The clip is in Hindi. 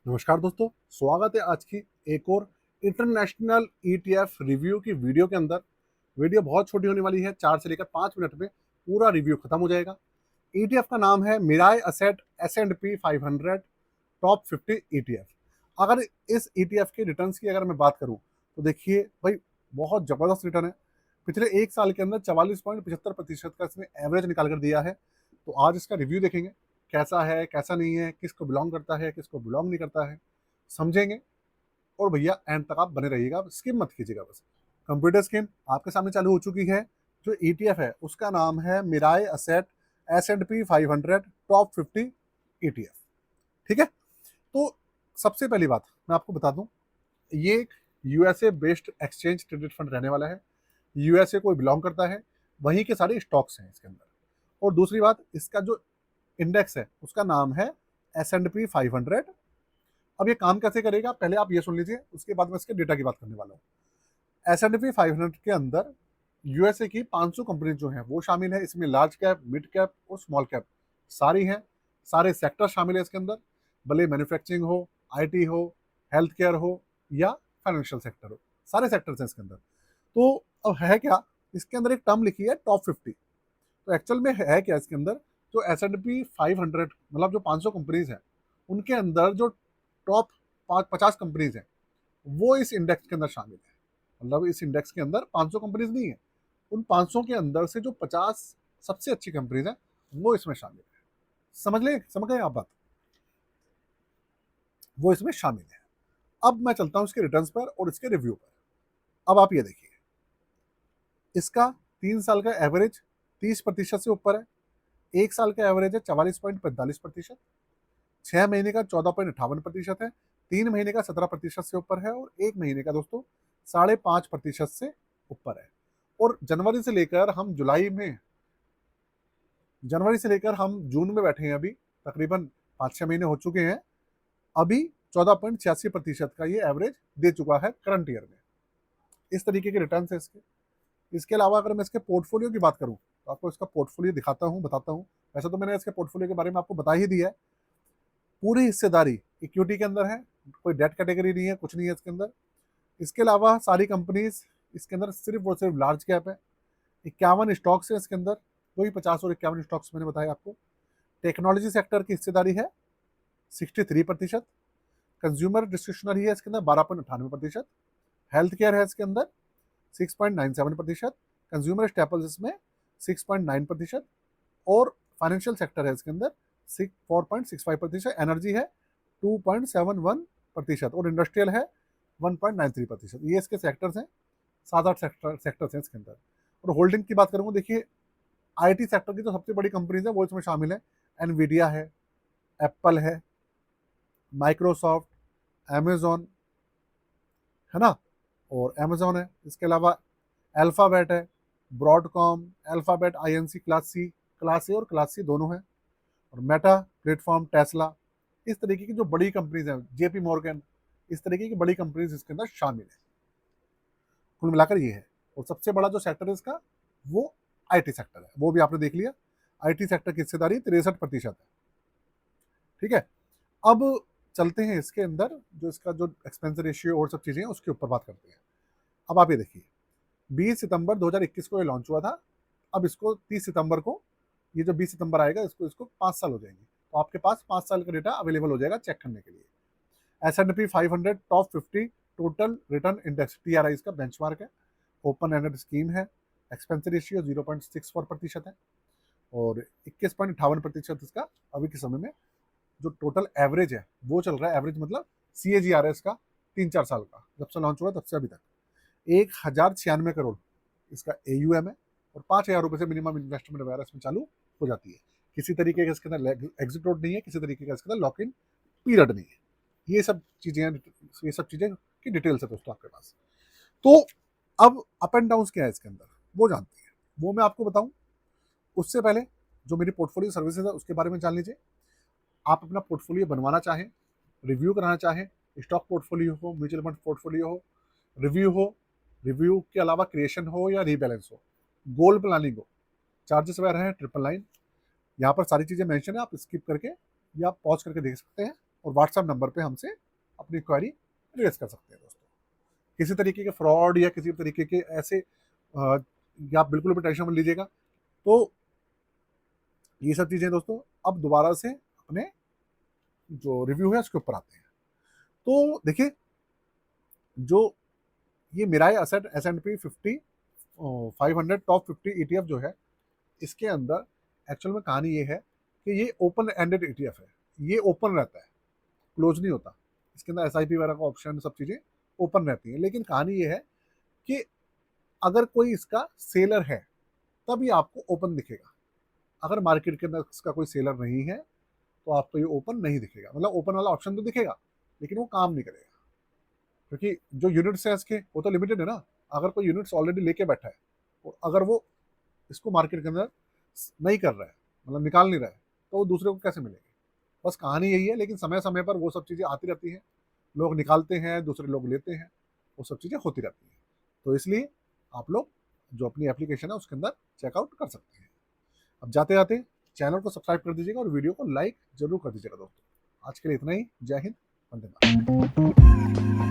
नमस्कार दोस्तों, स्वागत है आज की एक और इंटरनेशनल ईटीएफ रिव्यू की वीडियो के अंदर। वीडियो बहुत छोटी होने वाली है, 4 से लेकर 5 मिनट में पूरा रिव्यू खत्म हो जाएगा। ईटीएफ का नाम है मिराय असेट S&P 500 टॉप 50 ईटीएफ। अगर इस ईटीएफ के रिटर्न्स की अगर मैं बात करूं तो देखिए भाई, बहुत ज़बरदस्त रिटर्न है। पिछले एक साल के अंदर 44.75% का इसने एवरेज निकाल कर दिया है। तो आज इसका रिव्यू देखेंगे, कैसा है कैसा नहीं है, किसको बिलोंग करता है किसको बिलोंग नहीं करता है, समझेंगे। और भैया एंड तक आप बने रहिएगा, स्किप मत कीजिएगा बस। कंप्यूटर स्क्रीन आपके सामने चालू हो चुकी है। जो ईटीएफ है उसका नाम है मिराय असेट S&P 500 टॉप 50 ईटीएफ। ठीक है, तो सबसे पहली बात मैं आपको बता दूं, ये एक USA based exchange traded fund रहने वाला है। यूएसए को बिलोंग करता है, वहीं के सारे स्टॉक्स हैं इसके अंदर। और दूसरी बात, इसका जो इंडेक्स है उसका नाम है S&P 500। अब ये काम कैसे करेगा पहले आप ये सुन लीजिए, उसके बाद मैं इसके डेटा की बात करने वाला हूँ। S&P 500 के अंदर यूएसए की 500 कंपनी जो हैं वो शामिल है। इसमें लार्ज कैप, मिड कैप और स्मॉल कैप सारी हैं। सारे सेक्टर शामिल है इसके अंदर, भले मैन्युफैक्चरिंग हो, आईटी हो, हेल्थ केयर हो या फाइनेंशियल सेक्टर हो, सारे सेक्टर्स हैं इसके अंदर। तो अब है क्या, इसके अंदर एक टर्म लिखी है टॉप 50। तो एक्चुअल में है क्या इसके अंदर, जो S&P 500 मतलब जो 500 कंपनीज हैं उनके अंदर जो टॉप 50 कंपनीज हैं वो इस इंडेक्स के अंदर शामिल है। मतलब इस इंडेक्स के अंदर 500 कंपनीज नहीं है, उन 500 के अंदर से जो 50 सबसे अच्छी कंपनीज हैं वो इसमें शामिल है। समझ गए आप बात, वो इसमें शामिल है। अब मैं चलता हूं इसके रिटर्न्स पर और इसके रिव्यू पर। अब आप ये देखिए, इसका 3 साल का एवरेज 30% से ऊपर है, एक साल का एवरेज है 44.45%, 6 महीने का 14.58% है, 3 महीने का 17% से ऊपर है और एक महीने का दोस्तों 5.5% से ऊपर है। और जनवरी से लेकर हम जून में बैठे हैं, अभी तकरीबन 5-6 महीने हो चुके हैं। अभी 14.86% का ये एवरेज दे चुका है करंट ईयर में। इस तरीके के रिटर्न है इसके। इसके अलावा अगर मैं इसके पोर्टफोलियो की बात करूं तो आपको इसका पोर्टफोलियो दिखाता हूं, बताता हूं। वैसे तो मैंने इसके पोर्टफोलियो के बारे में आपको बता ही दिया है। पूरी हिस्सेदारी इक्विटी के अंदर है, कोई डेट कैटेगरी नहीं है, कुछ नहीं है इसके अंदर। इसके अलावा सारी कंपनीज इसके अंदर सिर्फ और सिर्फ लार्ज कैप है। 51 स्टॉक्स है इसके अंदर, वही 50 और 51 स्टॉक्स मैंने बताया आपको। टेक्नोलॉजी सेक्टर की हिस्सेदारी है 63%, कंज्यूमर डिस्क्रिशनरी है इसके अंदर 12.98%, हेल्थ केयर है इसके अंदर 6.97%, कंज्यूमर स्टेपल्स इसमें 6.9%, और फाइनेंशियल सेक्टर है इसके अंदर 4.65%, एनर्जी है 2.71% और इंडस्ट्रियल है 1.93%। ये इसके सेक्टर्स हैं, 7-8 सेक्टर्स हैं इसके अंदर। और होल्डिंग की बात करूंगा, देखिए आईटी सेक्टर की जो सबसे बड़ी कंपनीज है वो इसमें शामिल है। एनवीडिया है, एप्पल है, माइक्रोसॉफ्ट, अमेजोन है ना, और अमेजोन है। इसके अलावा अल्फाबेट है, ब्रॉडकॉम, अल्फाबेट आईएनसी क्लास ए और क्लास सी दोनों हैं, और मेटा प्लेटफॉर्म, टेस्ला, इस तरीके की जो बड़ी कंपनीज हैं, जेपी मॉर्गन, इस तरीके की बड़ी कंपनीज इसके अंदर शामिल है। कुल मिलाकर ये है। और सबसे बड़ा जो सेक्टर है इसका वो आईटी सेक्टर है, वो भी आपने देख लिया। आईटी सेक्टर की हिस्सेदारी 63% है। ठीक है, अब चलते हैं इसके अंदर, जो इसका जो एक्सपेंस रेशियो और सब चीजें हैं उसके ऊपर बात करते हैं। अब आप ये देखिए, 20 सितंबर 2021 को ये लॉन्च हुआ था। अब इसको 30 सितंबर को, ये जो 20 सितंबर आएगा, इसको इसको 5 साल हो जाएंगे, तो आपके पास 5 साल का डेटा अवेलेबल हो जाएगा चेक करने के लिए। S&P 500 top 50 total return index TRI इसका बेंचमार्क है, ओपन एंडेड स्कीम है, एक्सपेंस रेशियो 0.64% है, और 21.58% इसका अभी के समय में जो टोटल एवरेज है वो चल रहा है। एवरेज मतलब CAGR है इसका 3-4 साल का, जब से लॉन्च हुआ तब से अभी तक 1096 करोड़ इसका AUM है, और 5,000 रुपये से मिनिमम इन्वेस्टमेंट वगैरह इसमें चालू हो जाती है। किसी तरीके का इसके अंदर एग्जिट रोड नहीं है, किसी तरीके का इसके अंदर लॉक इन पीरियड नहीं है। ये सब चीजें की डिटेल्स है दोस्तों आपके पास। तो अब अप एंड डाउन क्या है इसके अंदर वो जानते हैं, वो मैं आपको बताऊं। उससे पहले जो मेरी पोर्टफोलियो सर्विसेज है उसके बारे में जान लीजिए। आप अपना पोर्टफोलियो बनवाना चाहें, रिव्यू कराना चाहें, स्टॉक पोर्टफोलियो हो, म्यूचुअल फंड पोर्टफोलियो हो, रिव्यू के अलावा क्रिएशन हो या रीबैलेंस हो, गोल प्लानिंग हो, चार्जेस वगैरह है 999। यहाँ पर सारी चीज़ें मेंशन है, आप स्किप करके या पॉज करके देख सकते हैं। और व्हाट्सएप नंबर पे हमसे अपनी क्वेरी रेज कर सकते हैं दोस्तों। किसी तरीके के फ्रॉड या किसी तरीके के ऐसे या आप बिल्कुल भी टेंशन मत लीजिएगा। तो ये सब चीज़ें दोस्तों, अब दोबारा से अपने जो रिव्यू है उसके ऊपर आते हैं। तो देखिए, जो ये Mirae asset S&P 50 500 top 50 ETF जो है, इसके अंदर एक्चुअल में कहानी ये है कि ये ओपन एंडेड ETF है। ये ओपन रहता है, क्लोज नहीं होता। इसके अंदर SIP वगैरह का ऑप्शन, सब चीज़ें ओपन रहती हैं। लेकिन कहानी ये है कि अगर कोई इसका सेलर है तब ये आपको ओपन दिखेगा। अगर मार्केट के अंदर इसका कोई सेलर नहीं है तो आपको ये ओपन नहीं दिखेगा। मतलब ओपन वाला ऑप्शन तो दिखेगा लेकिन वो काम नहीं करेगा, क्योंकि जो यूनिट्स है इसके वो तो लिमिटेड है ना। अगर कोई यूनिट्स ऑलरेडी लेके बैठा है और अगर वो इसको मार्केट के अंदर नहीं कर रहा है, मतलब निकाल नहीं रहा है, तो वो दूसरे को कैसे मिलेगी। बस कहानी यही है। लेकिन समय समय पर वो सब चीज़ें आती रहती हैं, लोग निकालते हैं, दूसरे लोग लेते हैं, वो सब चीज़ें होती रहती हैं। तो इसलिए आप लोग जो अपनी एप्लीकेशन है उसके अंदर चेकआउट कर सकते हैं। अब जाते जाते चैनल को सब्सक्राइब कर दीजिएगा और वीडियो को लाइक जरूर कर दीजिएगा दोस्तों। आज के लिए इतना ही। जय हिंद, वंदे मातरम।